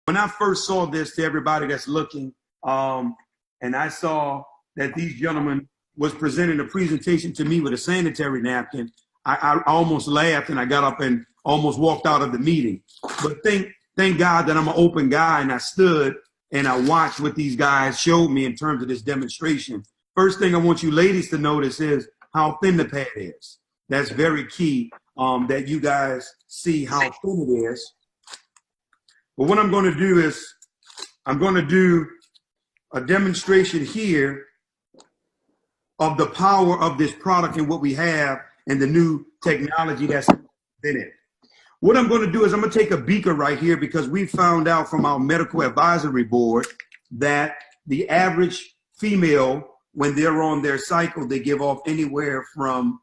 When I first saw this, to everybody that's looking, and I saw that these gentlemen was presenting a presentation to me with a sanitary napkin, I almost laughed and I got up and almost walked out of the meeting. But thank God that I'm an open guy, and I stood and I watched what these guys showed me in terms of this demonstration. First thing I want you ladies to notice is how thin the pad is. That's very key, that you guys see how thin it is. But what I'm going to do is I'm going to do a demonstration here of the power of this product and what we have and the new technology that's in it. What I'm going to do is I'm going to take a beaker right here, because we found out from our medical advisory board that the average female, when they're on their cycle, they give off anywhere from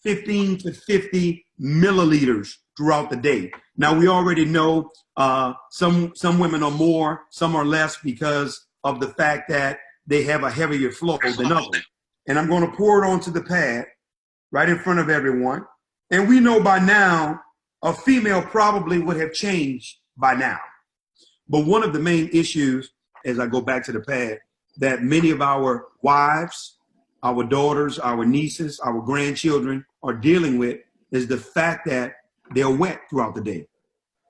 15 to 50 milliliters throughout the day. Now, we already know some women are more, some are less, because of the fact that they have a heavier flow than others. And I'm going to pour it onto the pad right in front of everyone. And we know by now a female probably would have changed by now. But one of the main issues, as I go back to the pad, that many of our wives, our daughters, our nieces, our grandchildren are dealing with is the fact that they're wet throughout the day.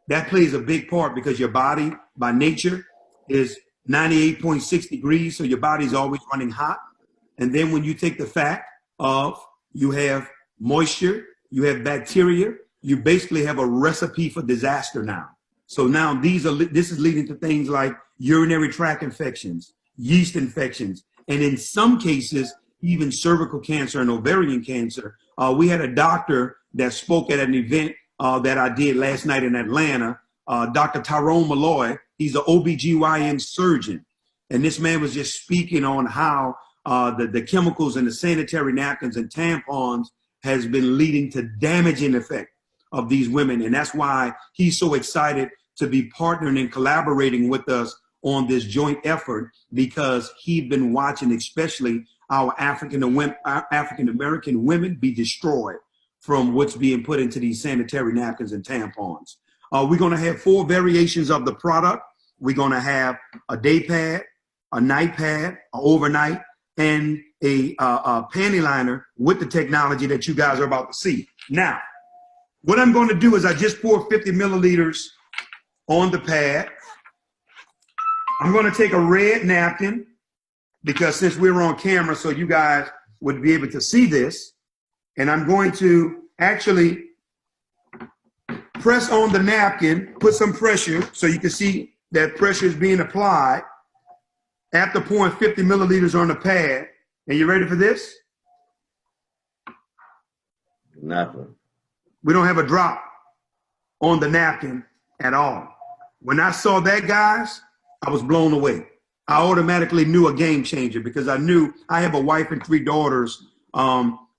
That plays a big part, because your body by nature is 98.6 degrees, so your body's always running hot. And then when you take the fact of you have moisture, you have bacteria, you basically have a recipe for disaster now. So now this is leading to things like urinary tract infections, yeast infections, and in some cases, even cervical cancer and ovarian cancer. We had a doctor that spoke at an event that I did last night in Atlanta, Dr. Tyrone Malloy. He's an OBGYN surgeon. And this man was just speaking on how the chemicals in the sanitary napkins and tampons has been leading to damaging effect of these women. And that's why he's so excited to be partnering and collaborating with us on this joint effort, because he'd been watching especially our African American women be destroyed from what's being put into these sanitary napkins and tampons. We're going to have 4 variations of the product. We're going to have a day pad, a night pad, an overnight, and a panty liner with the technology that you guys are about to see. Now, what I'm going to do is I just poured 50 milliliters on the pad. I'm going to take a red napkin, because since we're on camera, so you guys would be able to see this, and I'm going to actually press on the napkin, put some pressure so you can see that pressure is being applied after pouring 50 milliliters on the pad. And you ready for this? Nothing. We don't have a drop on the napkin at all. When I saw that, guys, I was blown away. I automatically knew a game changer, because I knew I have a wife and 3 daughters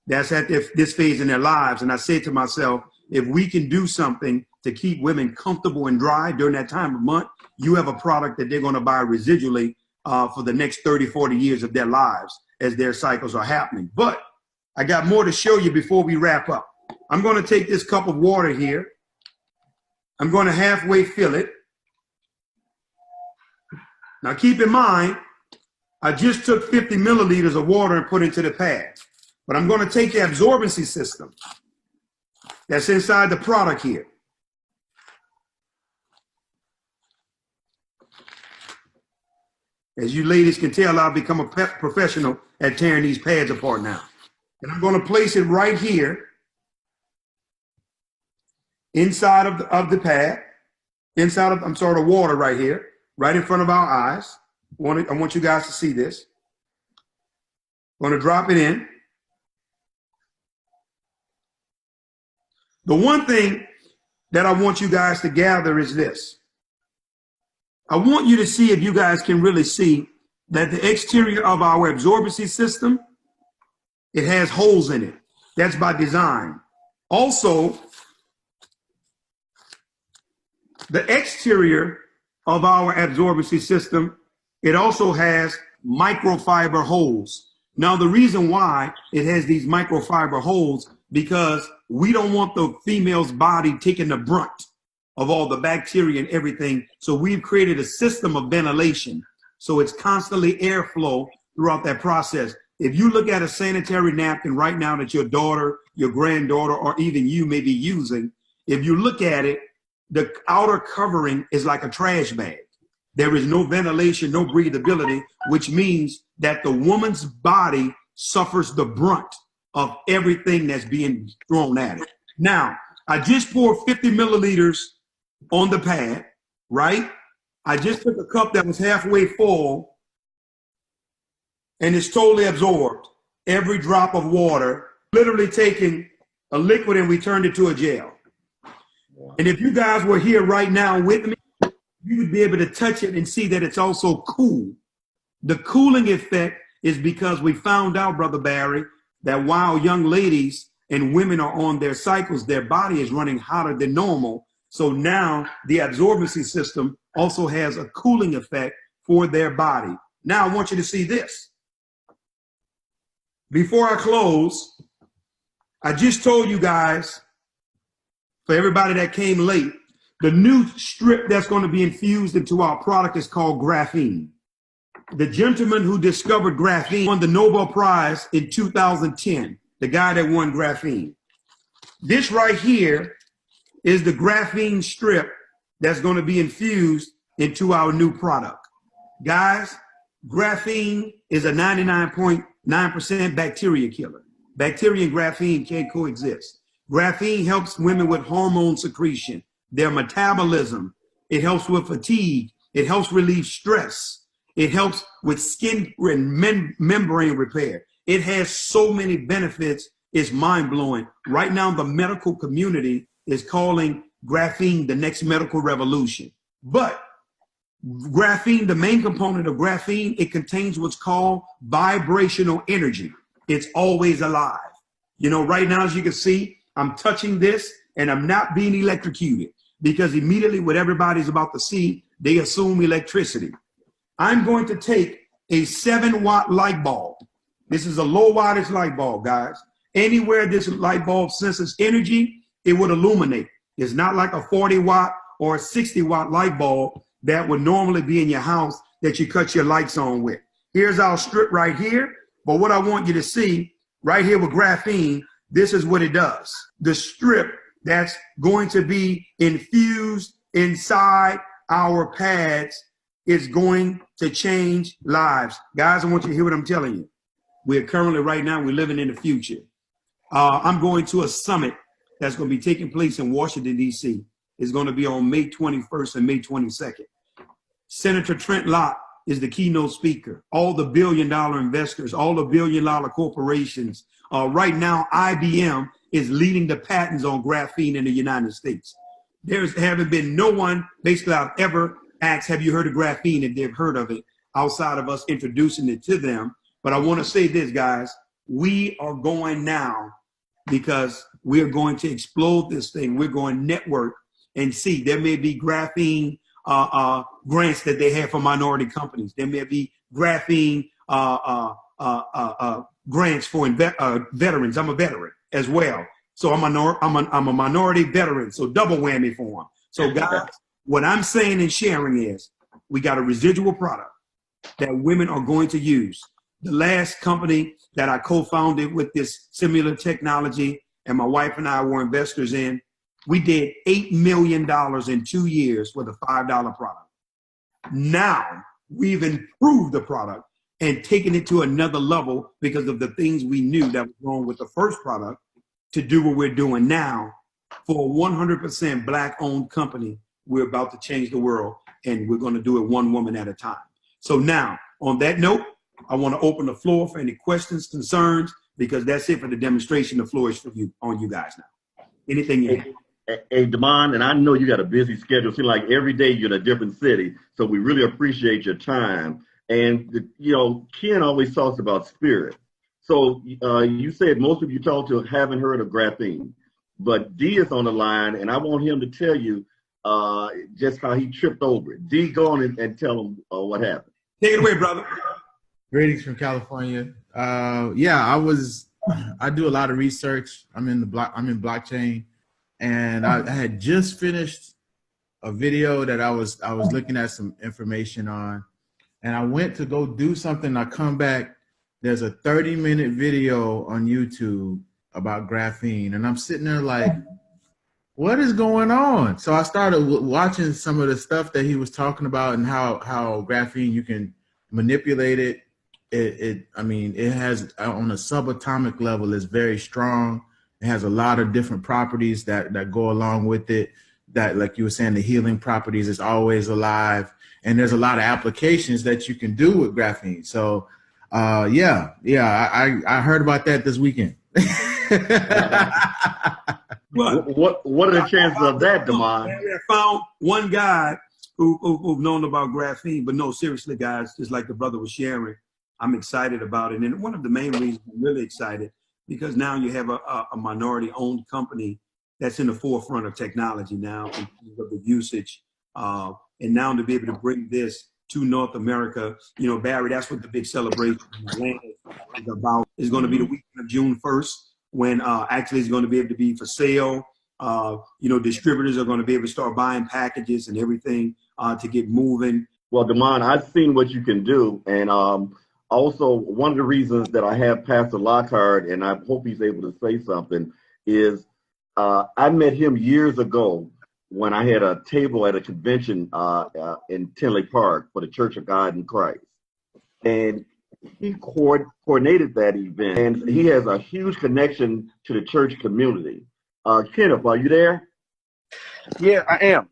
that's at this phase in their lives. And I said to myself, if we can do something to keep women comfortable and dry during that time of month, you have a product that they're going to buy residually for the next 30, 40 years of their lives as their cycles are happening. But I got more to show you before we wrap up. I'm going to take this cup of water here. I'm going to halfway fill it. Now keep in mind, I just took 50 milliliters of water and put into the pad. But I'm going to take the absorbency system that's inside the product here. As you ladies can tell, I've become a professional at tearing these pads apart now. And I'm going to place it right here inside of the pad, inside of, the water right here, right in front of our eyes. I want you guys to see this. I'm going to drop it in. The one thing that I want you guys to gather is this. I want you to see, if you guys can really see, that the exterior of our absorbency system, it has holes in it. That's by design. Also, the exterior of our absorbency system, it also has microfiber holes. Now, the reason why it has these microfiber holes, because we don't want the female's body taking the brunt of all the bacteria and everything. So we've created a system of ventilation. So it's constantly airflow throughout that process. If you look at a sanitary napkin right now that your daughter, your granddaughter, or even you may be using, if you look at it, the outer covering is like a trash bag. There is no ventilation, no breathability, which means that the woman's body suffers the brunt of everything that's being thrown at it. Now, I just poured 50 milliliters on the pad, right? I just took a cup that was halfway full, and it's totally absorbed. Every drop of water, literally taking a liquid and we turned it to a gel. And if you guys were here right now with me, you would be able to touch it and see that it's also cool. The cooling effect is because we found out, Brother Barry, that while young ladies and women are on their cycles, their body is running hotter than normal. So now the absorbency system also has a cooling effect for their body. Now I want you to see this. Before I close, I just told you guys, for everybody that came late, the new strip that's going to be infused into our product is called Graphene. The gentleman who discovered graphene won the Nobel Prize in 2010, the guy that won graphene. This right here is the graphene strip that's going to be infused into our new product. Guys, graphene is a 99.9% bacteria killer. Bacteria and graphene can't coexist. Graphene helps women with hormone secretion, their metabolism. It helps with fatigue. It helps relieve stress. It helps with skin and membrane repair. It has so many benefits. It's mind-blowing. Right now, the medical community is calling graphene the next medical revolution. But graphene, the main component of graphene, it contains what's called vibrational energy. It's always alive. You know, right now, as you can see, I'm touching this and I'm not being electrocuted, because immediately what everybody's about to see, they assume electricity. I'm going to take a 7-watt light bulb. This is a low wattage light bulb, guys. Anywhere this light bulb senses energy, it would illuminate. It's not like a 40-watt or a 60-watt light bulb that would normally be in your house that you cut your lights on with. Here's our strip right here. But what I want you to see right here with graphene, this is what it does. The strip that's going to be infused inside our pads is going to change lives. Guys, I want you to hear what I'm telling you. We're currently right now, we're living in the future. I'm going to a summit that's going to be taking place in Washington, D.C. It's going to be on May 21st and May 22nd. Senator Trent Lott is the keynote speaker. All the billion-dollar investors, all the billion-dollar corporations. Right now, IBM is leading the patents on graphene in the United States. There's haven't been no one, basically, I've ever asked, have you heard of graphene? And they've heard of it outside of us introducing it to them. But I want to say this, guys, we are going now because we're going to explode this thing. We're going network and see. There may be graphene grants that they have for minority companies. There may be graphene grants for veterans. I'm a veteran as well. So I'm a minority veteran. So double whammy for them. So guys, what I'm saying and sharing is we got a residual product that women are going to use. The last company that I co-founded with this similar technology and my wife and I were investors in, we did $8 million in 2 years with a $5 product. Now we've improved the product and taken it to another level because of the things we knew that was wrong with the first product to do what we're doing now. For a 100% Black-owned company, we're about to change the world, and we're going to do it one woman at a time. So now, on that note, I want to open the floor for any questions, concerns, because that's it for the demonstration. The floor is for you, on you guys now. Anything you have. Hey, Damon, and I know you got a busy schedule. Seems like every day you're in a different city, so we really appreciate your time. And, you know, Ken always talks about spirit. So you said most of you talked to haven't heard of graphene, but D is on the line, and I want him to tell you just how he tripped over it. D, go on and tell him what happened. Take it away, brother. Greetings from California. Yeah, I do a lot of research. I'm in blockchain, and I had just finished a video that I was looking at some information on, and I went to go do something. I come back, there's a 30-minute video on YouTube about graphene, and I'm sitting there like, what is going on? So I started watching some of the stuff that he was talking about and how graphene, you can manipulate it. I mean, it has, on a subatomic level, it's very strong. It has a lot of different properties that go along with it. That, like you were saying, the healing properties is always alive. And there's a lot of applications that you can do with graphene. So, I heard about that this weekend. What are the chances of that, Damon? I found one guy who've known about graphene, but no, seriously, guys, just like the brother was sharing, I'm excited about it. And one of the main reasons I'm really excited, because now you have a minority-owned company that's in the forefront of technology now in terms of the usage. And now to be able to bring this to North America, you know, Barry, that's what the big celebration in Atlanta is about. It's going to be the weekend of June 1st, when actually it's going to be able to be for sale. You know, distributors are going to be able to start buying packages and everything to get moving. Well, Damon, I've seen what you can do. And also, one of the reasons that I have Pastor Lockhart, and I hope he's able to say something, is I met him years ago when I had a table at a convention in Tinley Park for the Church of God in Christ. And he coordinated that event, and he has a huge connection to the church community. Kenneth, are you there? Yeah, I am.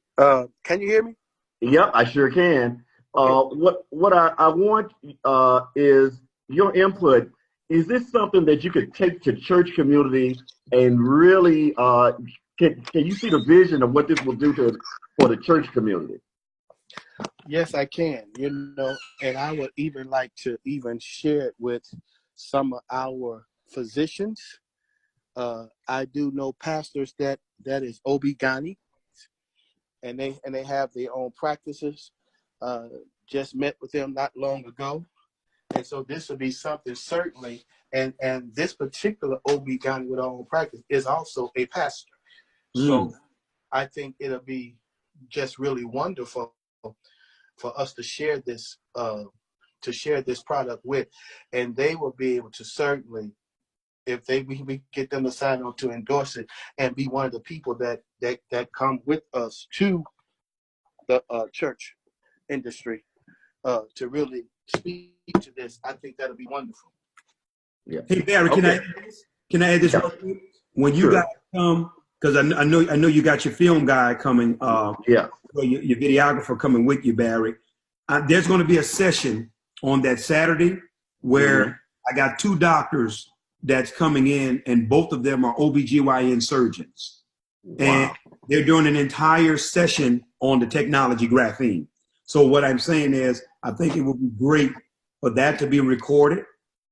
Can you hear me? Yep, I sure can. What I want is your input. Is this something that you could take to church community and really, can you see the vision of what this will do for the church community? Yes, I can. You know, and I would even like to even share it with some of our physicians. I do know pastors that is OB-GYN, and they have their own practices. Just met with them not long ago. And so this would be something certainly, and this particular OB-GYN with our own practice is also a pastor. So I think it'll be just really wonderful for us to share this product with, and they will be able to certainly, if we get them to sign on to endorse it and be one of the people that come with us to the church industry to really speak to this. I think that'll be wonderful. Yeah. Hey Barry, Okay. can I add this real quick? When you guys come, because I know you got your film guy coming. Yeah. Your videographer coming with you, Barry. There's going to be a session on that Saturday where I got two doctors that's coming in, and both of them are OBGYN surgeons. Wow. And they're doing an entire session on the technology graphene. So what I'm saying is, I think it would be great for that to be recorded,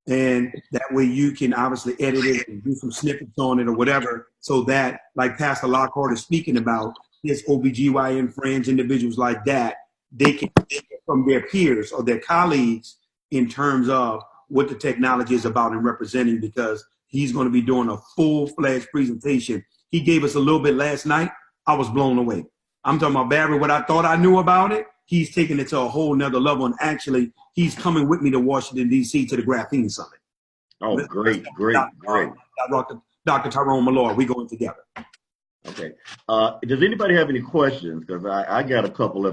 and that way you can obviously edit it and do some snippets on it or whatever, so that, like Pastor Lockhart is speaking about, his OBGYN friends, individuals like that, they can get from their peers or their colleagues in terms of what the technology is about and representing, because he's going to be doing a full-fledged presentation. He gave us a little bit last night. I was blown away. I'm talking about, Barry, what I thought I knew about it, he's taking it to a whole nother level. And actually, he's coming with me to Washington, D.C. to the Graphene Summit. Oh, great. Dr. Tyrone Malloy, we going together. Okay. Does anybody have any questions? Because I got a couple of